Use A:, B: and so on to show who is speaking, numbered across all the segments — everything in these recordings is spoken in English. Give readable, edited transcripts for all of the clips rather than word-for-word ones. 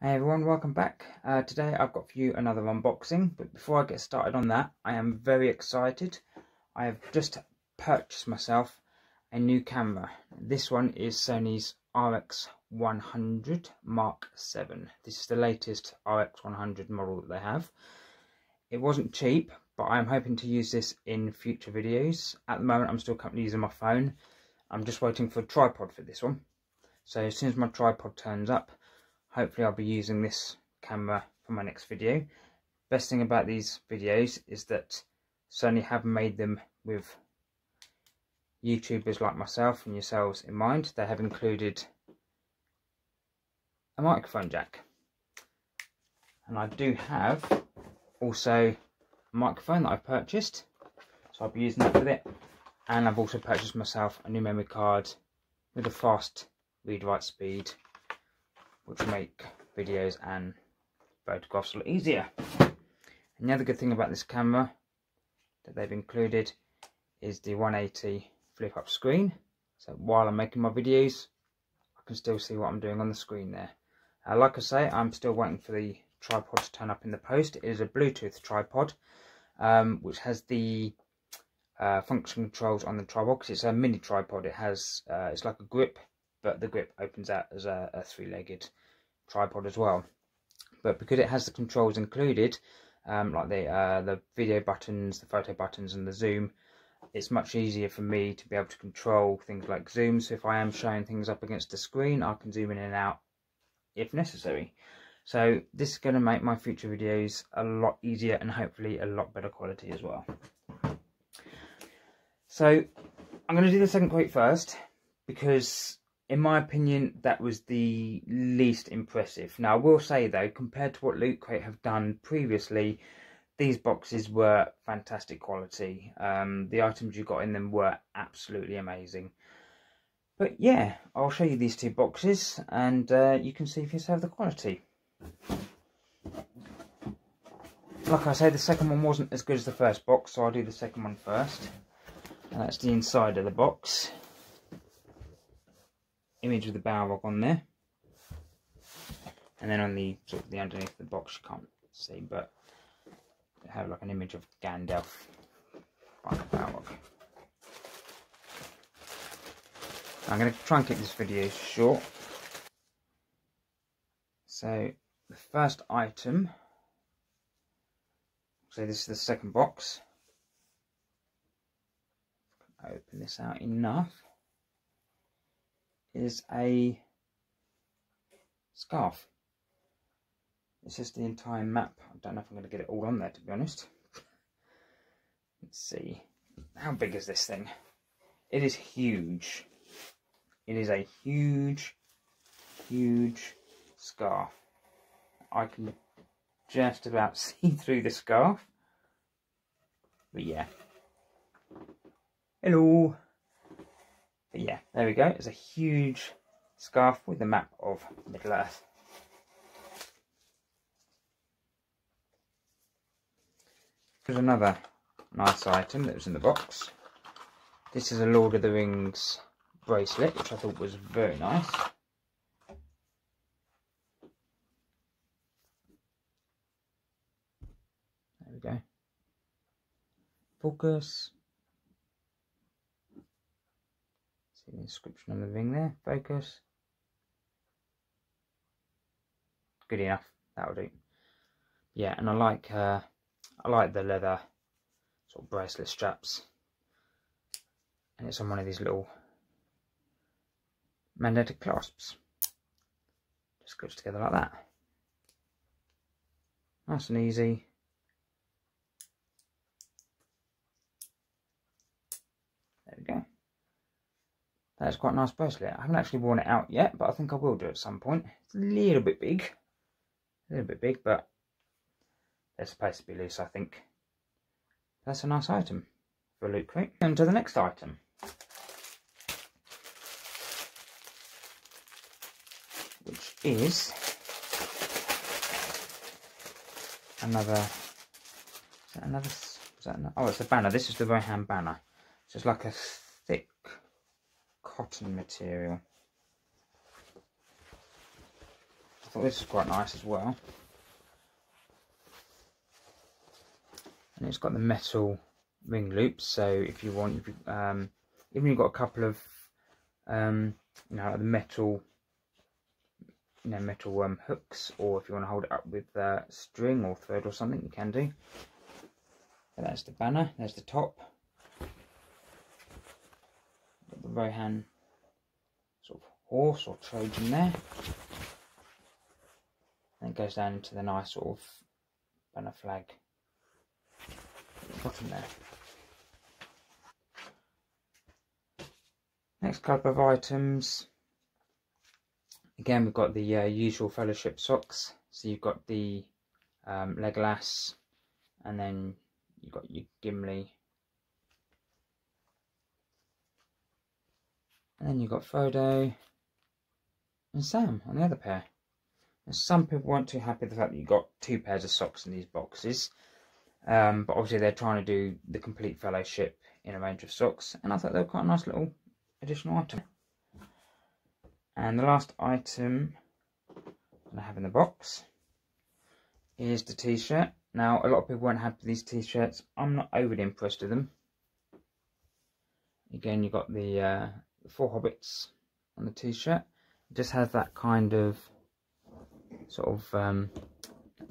A: Hey everyone, welcome back. Today I've got for you another unboxing, but before I get started on that, I am very excited. I have just purchased myself a new camera. This one is Sony's RX100 Mark VII. This is the latest RX100 model that they have. It wasn't cheap, but I'm hoping to use this in future videos. At the moment I'm still currently using my phone. I'm just waiting for a tripod for this one. So as soon as my tripod turns up, hopefully I'll be using this camera for my next video. Best thing about these videos is that Sony have made them with YouTubers like myself and yourselves in mind. They have included a microphone jack. And I do have also a microphone that I've purchased, so I'll be using that with it. And I've also purchased myself a new memory card with a fast read-write speed, which will make videos and photographs a lot easier. And the other good thing about this camera that they've included is the 180 flip up screen. So while I'm making my videos, I can still see what I'm doing on the screen there. Like I say, I'm still waiting for the tripod to turn up in the post. It is a Bluetooth tripod, which has the function controls on the tripod, because it's a mini tripod. It has, it's like a grip, but the grip opens out as a three-legged tripod as well. But because it has the controls included, like the video buttons, the photo buttons and the zoom, it's much easier for me to be able to control things like zoom. So if I am showing things up against the screen, I can zoom in and out if necessary. So this is going to make my future videos a lot easier and hopefully a lot better quality as well. So I'm going to do the second quote first, because in my opinion, that was the least impressive. Now, I will say, though, compared to what Lootcrate have done previously, these boxes were fantastic quality. The items you got in them were absolutely amazing. But yeah, I'll show you these two boxes, and you can see for yourself the quality. Like I say, the second one wasn't as good as the first box, so I'll do the second one first. And that's the inside of the box. Image of the Balrog on there, and then on the sort of the underneath of the box you can't see, but they have like an image of Gandalf by the Balrog. I'm going to try and keep this video short. So the first item, so this is the second box. Open this out enough. Is a scarf. It's just the entire map. I don't know if I'm going to get it all on there, to be honest. Let's see. How big is this thing? It is huge. It is a huge, huge scarf. I can just about see through the scarf. But yeah. Hello. But yeah, there we go. It's a huge scarf with the map of Middle Earth. Here's another nice item that was in the box. This is a Lord of the Rings bracelet, which I thought was very nice. There we go. Focus. See the inscription on the ring there. Focus. Good enough. That'll do. Yeah, and I like the leather sort of bracelet straps, and it's on one of these little magnetic clasps. Just goes together like that. Nice and easy. There we go. That's quite a nice bracelet. I haven't actually worn it out yet, but I think I will do at some point. It's a little bit big. But they're supposed to be loose, I think. That's a nice item for a Loot Crate. And to the next item. Which is another... Oh, it's a banner. This is the Rohan banner. So it's like a thick cotton material. thought this was quite nice as well. And it's got the metal ring loops, so if you want, even you've got a couple of, you know, like the metal, you know, metal hooks, or if you want to hold it up with string or thread or something, you can do. But that's the banner. There's the top. Got the Rohan sort of horse or Trojan there. And it goes down into the nice sort of banner flag at the bottom there. Next couple of items. Again, we've got the usual Fellowship socks. So you've got the Legolas, and then you've got your Gimli, and then you've got Frodo and Sam on the other pair. And some people weren't too happy with the fact that you got 2 pairs of socks in these boxes, but obviously they're trying to do the complete Fellowship in a range of socks, and I thought they were quite a nice little additional item. And the last item that I have in the box is the t-shirt. Now, a lot of people weren't happy with these t-shirts. I'm not overly impressed with them. Again, you've got the 4 hobbits on the t-shirt. It just has that kind of sort of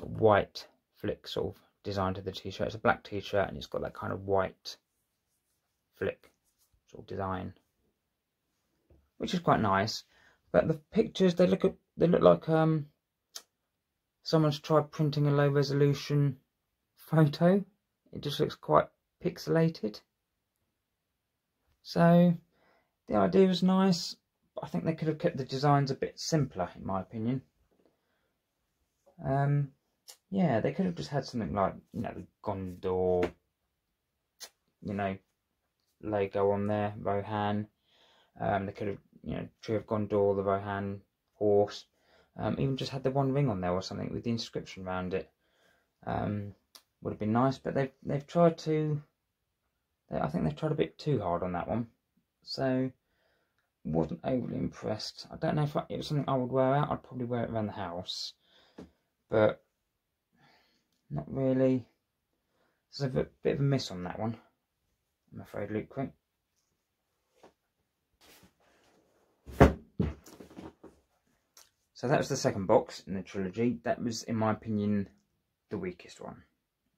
A: white flick sort of design to the t-shirt. It's a black t-shirt and it's got that kind of white flick sort of design, which is quite nice. But the pictures, they look like someone's tried printing a low resolution photo. It just looks quite pixelated. So the idea was nice, but I think they could have kept the designs a bit simpler, in my opinion. Yeah, they could have just had something like, you know, the Gondor, you know, logo on there, Rohan. They could have, you know, Tree of Gondor, the Rohan horse. Even just had the 1 ring on there or something with the inscription around it. Would have been nice, but they've tried to. I think they've tried a bit too hard on that one, so wasn't overly impressed. I don't know if it was something I would wear out. I'd probably wear it around the house, but not really. There's a bit of a miss on that one, I'm afraid, Lootcrate. So that was the second box in the trilogy. That was, in my opinion, the weakest one.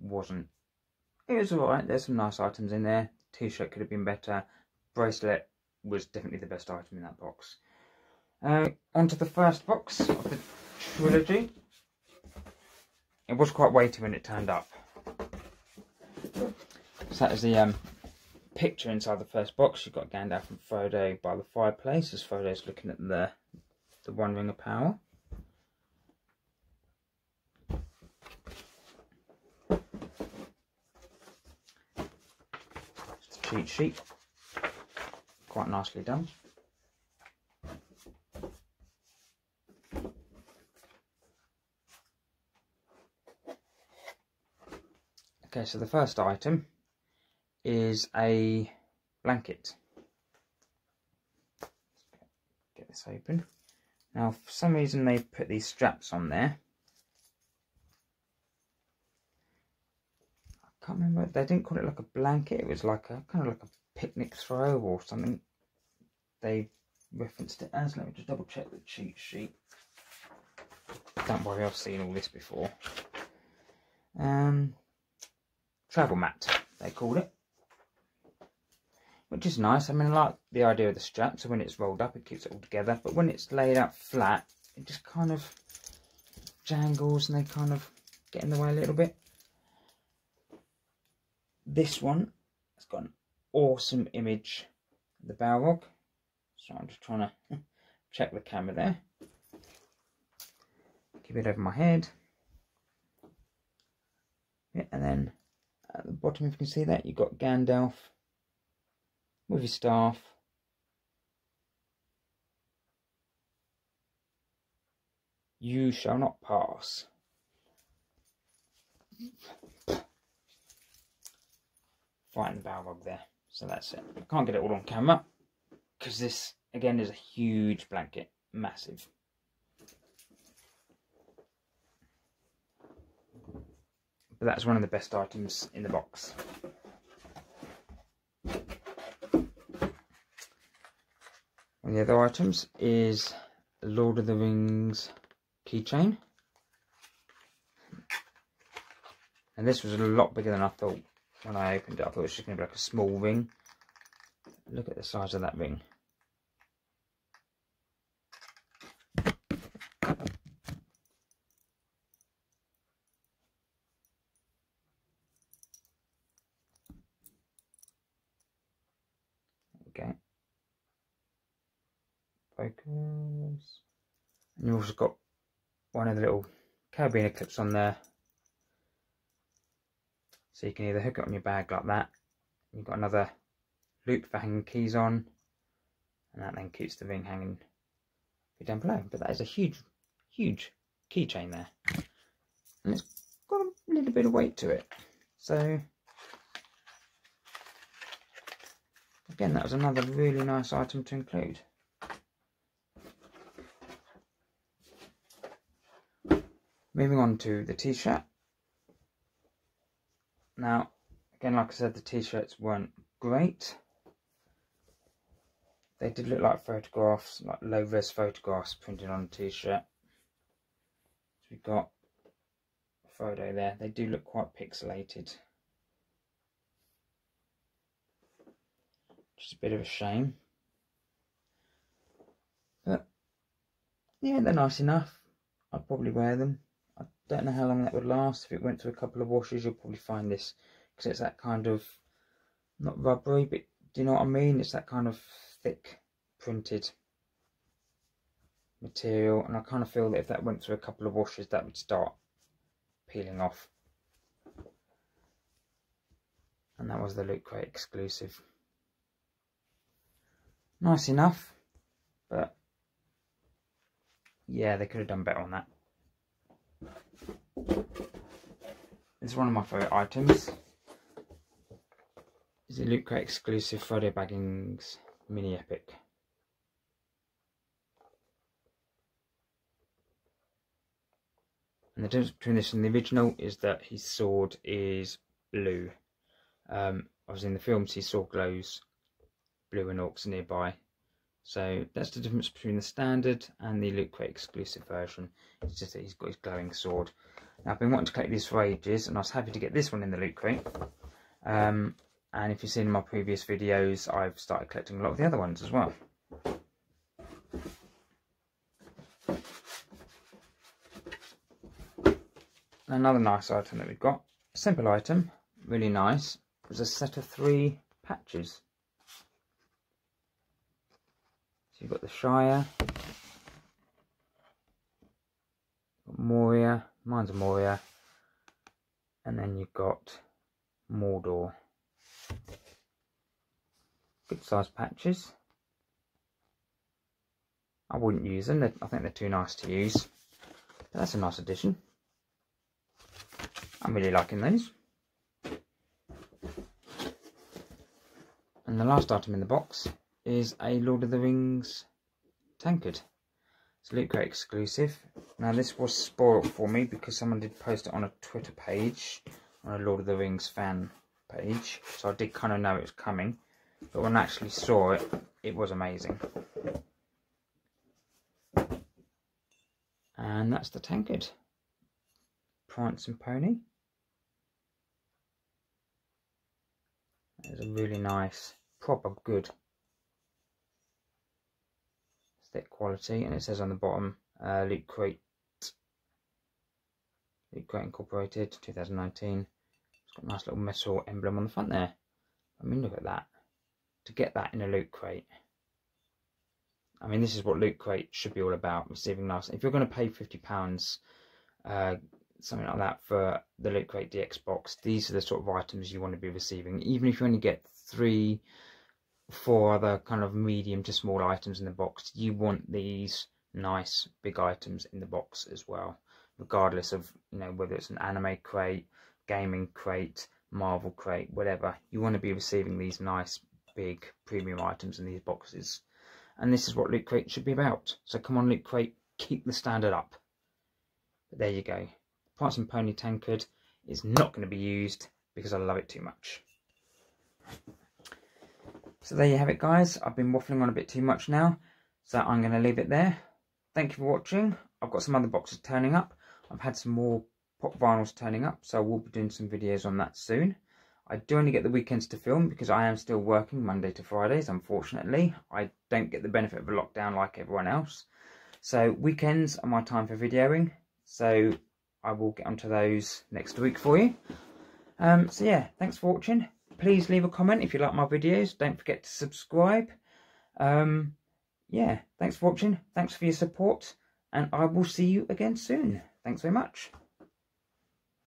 A: It was alright. There's some nice items in there. T-shirt could have been better. Bracelet was definitely the best item in that box. On to the first box of the trilogy. It was quite weighty when it turned up. So that is the picture inside the first box. You've got Gandalf and Frodo by the fireplace as Frodo's looking at the 1 ring of power. Just a cheat sheet, quite nicely done. Okay, so the first item is a blanket. Let's get this open. Now, for some reason, they've put these straps on there. I can't remember. They didn't call it like a blanket. It was like a kind of like a picnic throw or something. They referenced it as. Let me just double check the cheat sheet. Don't worry, I've seen all this before. Travel mat, they called it. Which is nice. I mean, I like the idea of the strap, so when it's rolled up it keeps it all together, but when it's laid out flat it just kind of jangles and they kind of get in the way a little bit. This one has got an awesome image of the Balrog, so I'm just trying to check the camera there. Keep it over my head. Yeah, and then at the bottom, if you can see that, you've got Gandalf with his staff. You shall not pass. Fighting Balrog there. So that's it. I can't get it all on camera because this, again, is a huge blanket. Massive. but that's one of the best items in the box. One of the other items is Lord of the Rings keychain. And this was a lot bigger than I thought when I opened it. I thought it was just going to be like a small ring. Look at the size of that ring. Okay. Focus. And you've also got one of the little carabiner clips on there. So you can either hook it on your bag like that. You've got another loop for hanging keys on. And that then keeps the ring hanging down below. But that is a huge, huge keychain there. And it's got a little bit of weight to it. So again, that was another really nice item to include. Moving on to the t-shirt. Now, again, like I said, the t-shirts weren't great. They did look like photographs, like low-res photographs printed on a t-shirt. So we've got a photo there. They do look quite pixelated. Just a bit of a shame. But, yeah, they're nice enough. I'd probably wear them. I don't know how long that would last. If it went through a couple of washes, you'll probably find this, because it's that kind of, not rubbery, but do you know what I mean? It's that kind of thick printed material, and I kind of feel that if that went through a couple of washes, that would start peeling off. And that was the Lootcrate exclusive. Nice enough, but yeah, they could have done better on that. This is one of my favourite items. It's a Lootcrate exclusive Friday Baggings Mini Epic. And the difference between this and the original is that his sword is blue. Obviously in the films his sword glows blue and orcs nearby. So that's the difference between the standard and the Lootcrate exclusive version. It's just that he's got his glowing sword. Now I've been wanting to collect these for ages, and I was happy to get this one in the Lootcrate. And if you've seen my previous videos, I've started collecting a lot of the other ones as well. Another nice item that we've got, a simple item, really nice, was a set of 3 patches. So you've got the Shire, got Moria, mine's a Moria, and then you've got Mordor. Good sized patches. I wouldn't use them, I think they're too nice to use. But that's a nice addition. I'm really liking those. And the last item in the box is a Lord of the Rings tankard. It's a Lootcrate exclusive. Now this was spoiled for me because someone did post it on a Twitter page, on a Lord of the Rings fan page. So I did kind of know it was coming. But when I actually saw it, it was amazing. And that's the tankard. Prance and Pony. It's a really nice, proper good, thick quality, and it says on the bottom, Lootcrate Incorporated, 2019. It's got a nice little metal emblem on the front there. I mean, look at that. To get that in a Lootcrate. I mean, this is what Lootcrate should be all about, receiving nice. If you're going to pay £50, something like that for the Lootcrate DX box, these are the sort of items you want to be receiving. Even if you only get 3 or 4 other kind of medium to small items in the box, you want these nice big items in the box as well, regardless of, you know, whether it's an anime crate, gaming crate, Marvel crate, whatever. You want to be receiving these nice big premium items in these boxes, and this is what Lootcrate should be about. So come on, Lootcrate, keep the standard up. But there you go. Prance and Pony tankard It's not going to be used because I love it too much. So there you have it, guys. I've been waffling on a bit too much now, so I'm going to leave it there. Thank you for watching. I've got some other boxes turning up. I've had some more pop vinyls turning up, so we'll be doing some videos on that soon. I do only get the weekends to film because I am still working Monday to Fridays, unfortunately. I don't get the benefit of a lockdown like everyone else. So weekends are my time for videoing, so I will get onto those next week for you. So yeah, thanks for watching. Please leave a comment if you like my videos. Don't forget to subscribe. Yeah, thanks for watching. Thanks for your support. And I will see you again soon. Thanks very much.